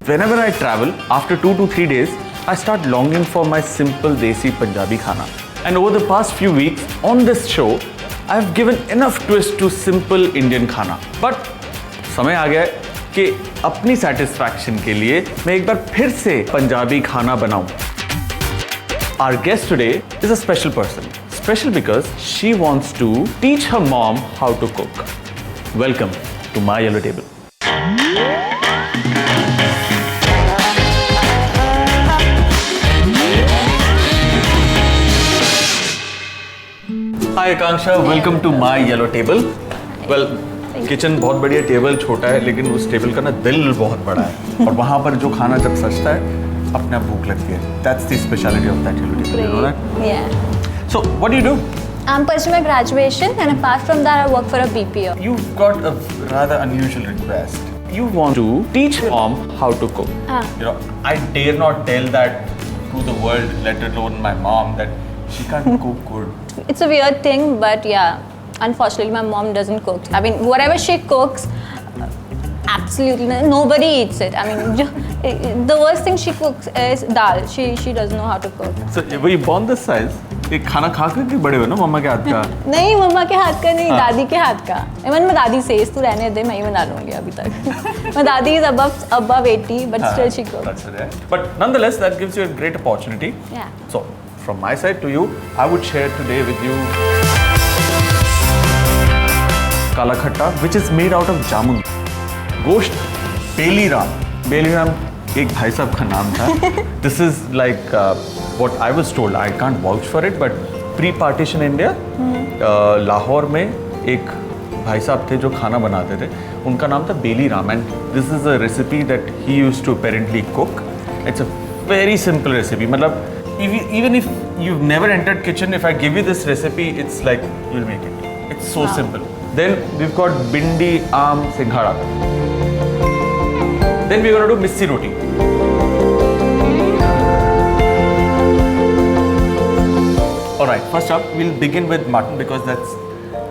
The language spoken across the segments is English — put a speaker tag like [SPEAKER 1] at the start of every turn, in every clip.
[SPEAKER 1] Whenever I travel, after 2 to 3 days, I start longing for my simple desi Punjabi khana. And over the past few weeks on this show, I've given enough twist to simple Indian khana. But समय आ गया है कि अपनी satisfaction के लिए मैं एक बार फिर से पंजाबी खाना बनाऊं. Our guest today is a special person. Special because she wants to teach her mom how to cook. Welcome to my yellow table. Hi Akanksha, welcome to my yellow table. Well, kitchen बहुत बढ़िया, table छोटा है, लेकिन उस table का ना दिल बहुत बड़ा है. और वहाँ पर जो खाना जब सजता है, अपने आप भूख लगती है. That's the speciality of that yellow table. You know that?
[SPEAKER 2] Yeah.
[SPEAKER 1] So, what do you do?
[SPEAKER 2] I'm pursuing my graduation, and apart from that, I work for a BPO.
[SPEAKER 1] You've got a rather unusual request. You want to teach mom how to cook. You know, I dare not tell that to the world, let alone my mom, that she can't cook good.
[SPEAKER 2] It's a weird thing, but yeah, unfortunately, my mom doesn't cook. I mean, whatever she cooks, absolutely nobody eats it. I mean, the worst thing she cooks is dal. She doesn't know how to cook.
[SPEAKER 1] So, were you born this size? एक खाना खा कर के बड़े हो ना मम्मा के हाथ का?
[SPEAKER 2] नहीं, मम्मा के हाथ का नहीं, दादी के हाथ का. मैं दादी से तू रहने दे, मैं ही बना लूँगी अभी तक. My daddy is above 80, but still she cooks.
[SPEAKER 1] That's it. But nonetheless, that gives you a great opportunity.
[SPEAKER 2] Yeah.
[SPEAKER 1] So, from my side to you, I would share today with you Kala Khatta, which is made out of jamun. Gosht Beli Ram. Beli Ram एक भाई साहब का नाम था. This is like what I was told. I can't vouch for it, but pre-partition India, Lahore में एक भाई साहब थे जो खाना बनाते थे. उनका नाम था बेली Ram, and this is a recipe that he used to apparently cook. It's a very simple recipe. मतलब even if you've never entered kitchen, if I give you this recipe, it's like you'll make it. It's so simple. Then we've got bindi aam singhara. Then we're going to do missi roti. Alright, first up we'll begin with mutton because that's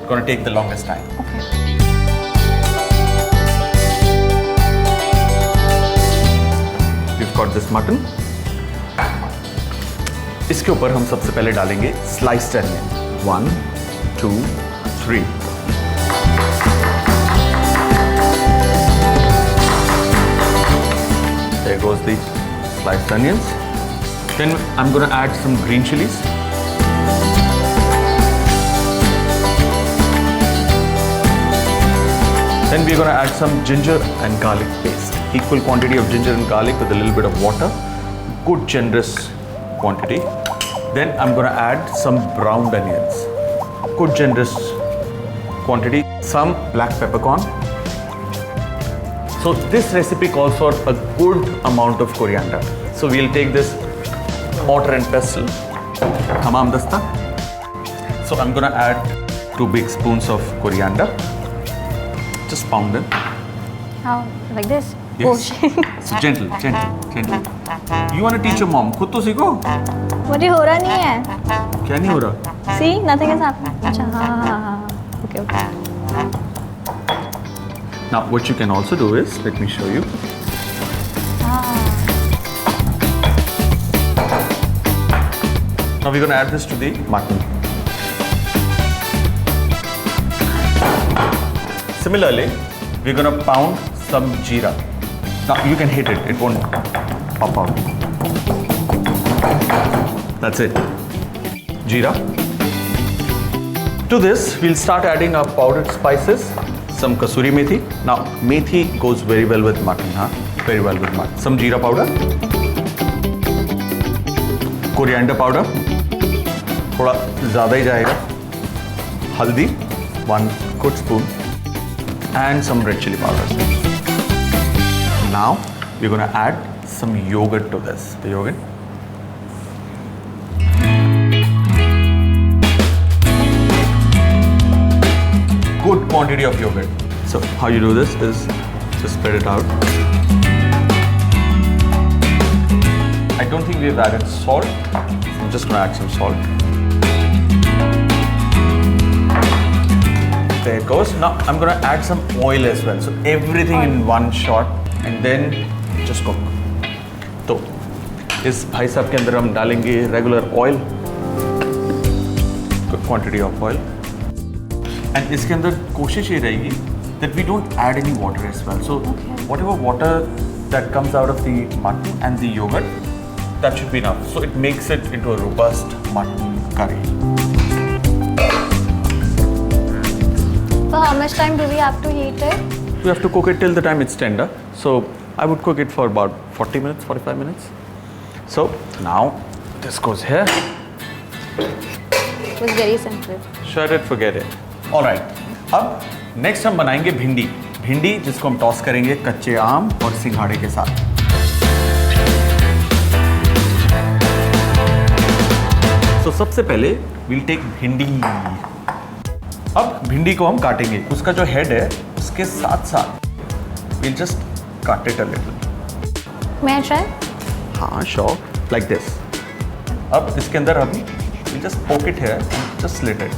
[SPEAKER 1] going to take the longest time.
[SPEAKER 2] Okay.
[SPEAKER 1] We've got this mutton. इसके ऊपर हम सबसे पहले डालेंगे sliced onion. 1, 2, 3. There goes the sliced onions. Then I'm going to add some green chilies. Then we're going to add some ginger and garlic paste. Equal quantity of ginger and garlic with a little bit of water. Good generous quantity. Then I'm going to add some browned onions. Good generous quantity. Some black peppercorn. So this recipe calls for a good amount of coriander. So we'll take this mortar and pestle, hamam dasta. So I'm going to add 2 big spoons of coriander. Just pound them.
[SPEAKER 2] How? Like this?
[SPEAKER 1] Yes.
[SPEAKER 2] Oh, shit.
[SPEAKER 1] So gentle. You want to teach your mom? खुद तो सीखो.
[SPEAKER 2] मुझे हो रहा नहीं है.
[SPEAKER 1] क्या नहीं हो रहा?
[SPEAKER 2] See, nothing is happening. अच्छा, हाँ. Okay.
[SPEAKER 1] Now what you can also do is, let me show you. Now we're going to add this to the mutton. Similarly, we're going to pound some jeera. Now you can hit it, it won't pop out. That's it. Jeera. To this, we'll start adding our powdered spices. Some kasuri methi. Now, methi goes very well with mutton, huh? Very well with mutton. Some jeera powder. Coriander powder. थोड़ा ज़्यादा ही जाएगा. Haldi, 1 good spoon. And some red chili powder. Now, we're going to add some yogurt to this. The yogurt. Good quantity of yogurt. So how you do this is just spread it out. I don't think we've added salt. I'm just going to add some salt. There it goes. Now I'm going to add some oil as well. So everything in one shot, and then just cook. तो इस भाई साहब के अंदर हम डालेंगे regular oil, quantity of oil, and इसके अंदर कोशिश ये रहेगी that we don't add any water as well. So whatever water that comes out of the mutton and the yoghurt, that should be enough. So it makes it into a robust mutton curry.
[SPEAKER 2] So how much time do we have to heat it?
[SPEAKER 1] We have to cook it till the time it's tender. So I would cook it for about 40 minutes, 45 minutes. So now this goes here.
[SPEAKER 2] It was very simple.
[SPEAKER 1] Shred it, forget it. All right. अब next हम बनाएंगे भिंडी। भिंडी जिसको हम toss करेंगे कच्चे आम और सिंघाड़े के साथ। तो सबसे पहले we'll take भिंडी। अब भिंडी को हम काटेंगे, उसका जो हेड है उसके साथ साथ we'll just cut it a little.
[SPEAKER 2] May I try?
[SPEAKER 1] हाँ sure, like this. अब इसके अंदर अभी we'll just poke it here and just slit it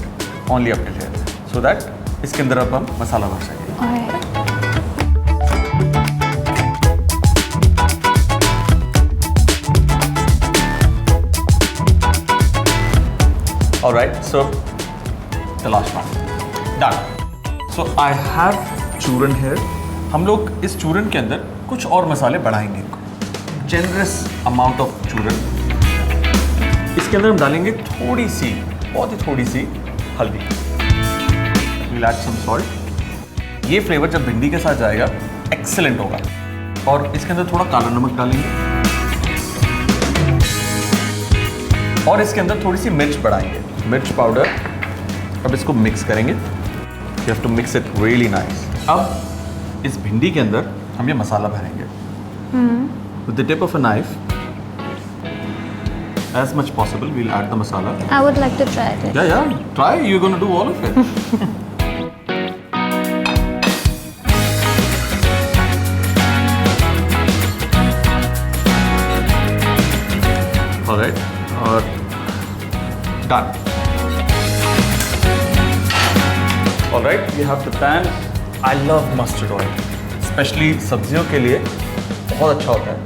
[SPEAKER 1] only up till here, so that इसके अंदर अब हम मसाला भर सकेंगे।
[SPEAKER 2] Alright.
[SPEAKER 1] All right, so the last one done. So I have चूरन here. हम लोग इस चूरन के अंदर कुछ और मसाले बढ़ाएंगे। Generous amount of चूरन। इसके अंदर हम डालेंगे थोड़ी सी, बहुत ही थोड़ी सी हल्दी। We'll add some salt. ये फ्लेवर जब भिंडी के साथ जाएगा एक्सेलेंट होगा। और इसके अंदर थोड़ा काला नमक डालेंगे और इसके अंदर थोड़ी सी मिर्च बढ़ाएंगे, मिर्च पाउडर। अब इसको मिक्स करेंगे। You have to mix it really nice. अब इस भिंडी के अंदर हम ये मसाला भरेंगे with the tip of a knife, as much possible we'll add the masala.
[SPEAKER 2] I would like to try it.
[SPEAKER 1] Yeah, try. You're going to do all of it. All right. और done. All right, we have the pan. I love mustard oil, especially सब्जियों के लिए बहुत अच्छा होता है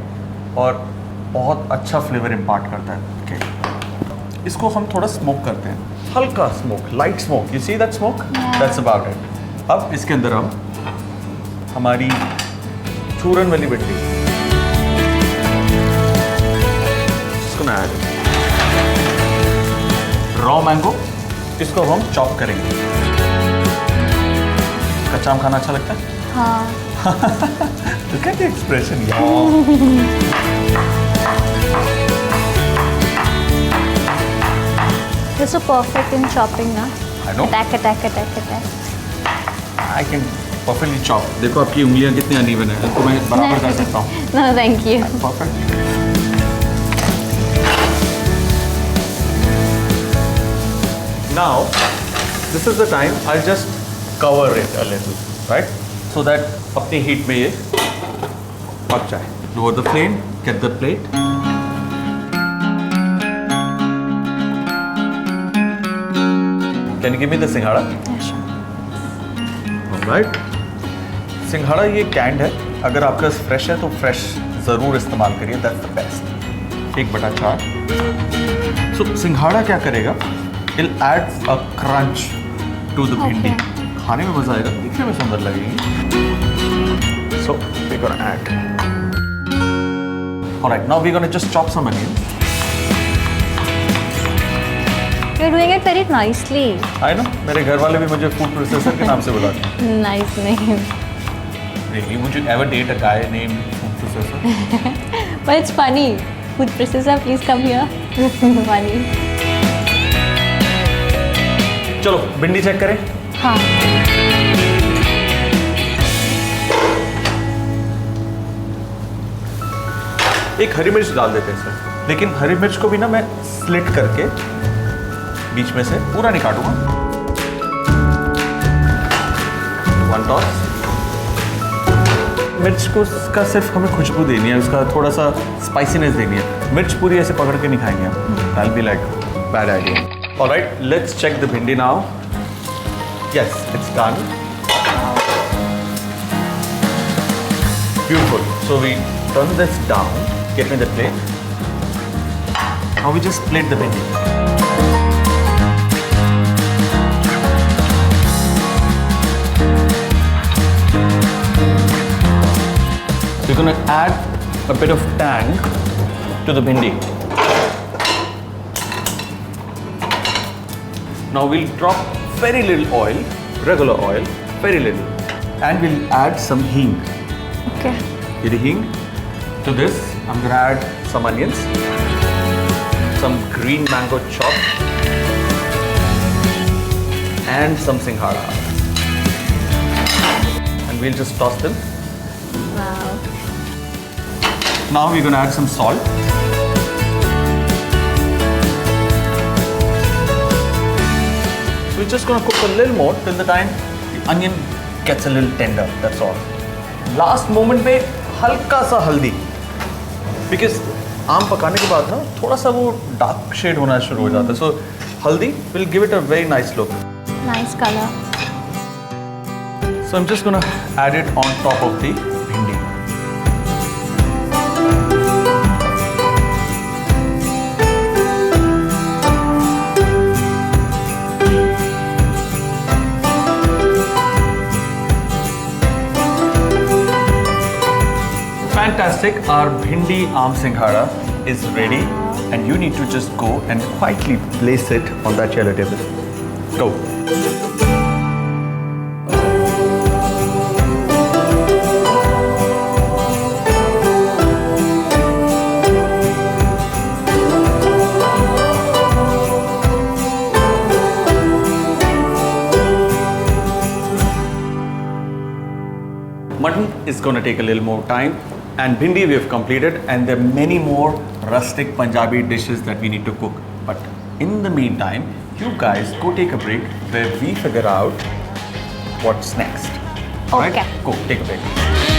[SPEAKER 1] और बहुत अच्छा फ्लेवर इम्पार्ट करता है। Okay. इसको हम थोड़ा स्मोक करते हैं, हल्का smoke, light smoke. You see that smoke, that's about it. अब इसके अंदर हम हमारी चूरन वाली भिंडी इसको ना ऐड, रॉ मैंगो इसको हम चॉप करेंगे। कच्चा आम खाना अच्छा लगता है?
[SPEAKER 2] हाँ।
[SPEAKER 1] Look at the expression,
[SPEAKER 2] You're so perfect in chopping ना।
[SPEAKER 1] I know.
[SPEAKER 2] Attack.
[SPEAKER 1] I can perfectly chop. देखो आपकी उंगलियां कितनी अनइवन है, इसको मैं बराबर कर सकता हूँ।
[SPEAKER 2] No, thank you.
[SPEAKER 1] Perfect. Now, this is the time I'll just cover it a little, right? So that अपनी heat में ये पक जाए। Lower the flame, get the plate. Can you give me the सिंघाड़ा?
[SPEAKER 2] Yeah, sure.
[SPEAKER 1] Alright. सिंघाड़ा ये canned है, अगर आपके पास फ्रेश है तो फ्रेश ज़रूर इस्तेमाल करिए, दैट्स द बेस्ट। 1/4। सो सिंघाड़ा क्या करेगा? It'll add a crunch to the भिंडी। खाने में मज़ा आएगा, दिखने में सुंदर लगेगी। So we're gonna add. Alright, now we're gonna just chop some onion.
[SPEAKER 2] You're doing it very nicely.
[SPEAKER 1] I know, मेरे घर वाले भी मुझे फूड प्रोसेसर के नाम से बुलाते हैं।
[SPEAKER 2] Nice name.
[SPEAKER 1] Really, would you ever date a guy named food processor?
[SPEAKER 2] But it's funny. Food processor, please come here. Funny.
[SPEAKER 1] चलो भिंडी चेक करें।
[SPEAKER 2] हाँ।
[SPEAKER 1] एक हरी मिर्च डाल देते हैं इसमें, लेकिन हरी मिर्च को भी ना मैं स्लिट करके बीच में से पूरा नहीं काटूंगा। 1 टॉस। मिर्च को का सिर्फ हमें खुशबू देनी है, उसका थोड़ा सा स्पाइसीनेस देनी है। मिर्च पूरी ऐसे पकड़ के नहीं खाएंगे हम, that'll be like bad idea. All right, let's check the bhindi now. Yes, it's done. Beautiful. So we turn this down, get me the plate. Now we just plate the bhindi. We're gonna add a bit of tang to the bhindi. Now we'll drop very little oil, regular oil, very little. And we'll add some hing.
[SPEAKER 2] Okay.
[SPEAKER 1] The hing. To this, I'm gonna add some onions, some green mango chop, and some singhara. And we'll just toss them.
[SPEAKER 2] Wow.
[SPEAKER 1] Now we're gonna add some salt. So we're just gonna cook a little more till the time the onion gets a little tender. That's all. Last moment में हल्का सा हल्दी, because आम पकाने के बाद ना थोड़ा सा वो dark shade होना शुरू हो जाता है. So हल्दी will give it a very nice look.
[SPEAKER 2] Nice color.
[SPEAKER 1] So I'm just gonna add it on top of the bhindi. Fantastic, our bhindi aam singhara is ready, and you need to just go and quietly place it on that yellow table. Go. Mutton is going to take a little more time, and bhindi we have completed, and there are many more rustic Punjabi dishes that we need to cook. But in the meantime, you guys go take a break where we figure out what's next. Alright?
[SPEAKER 2] Okay.
[SPEAKER 1] Go take a break.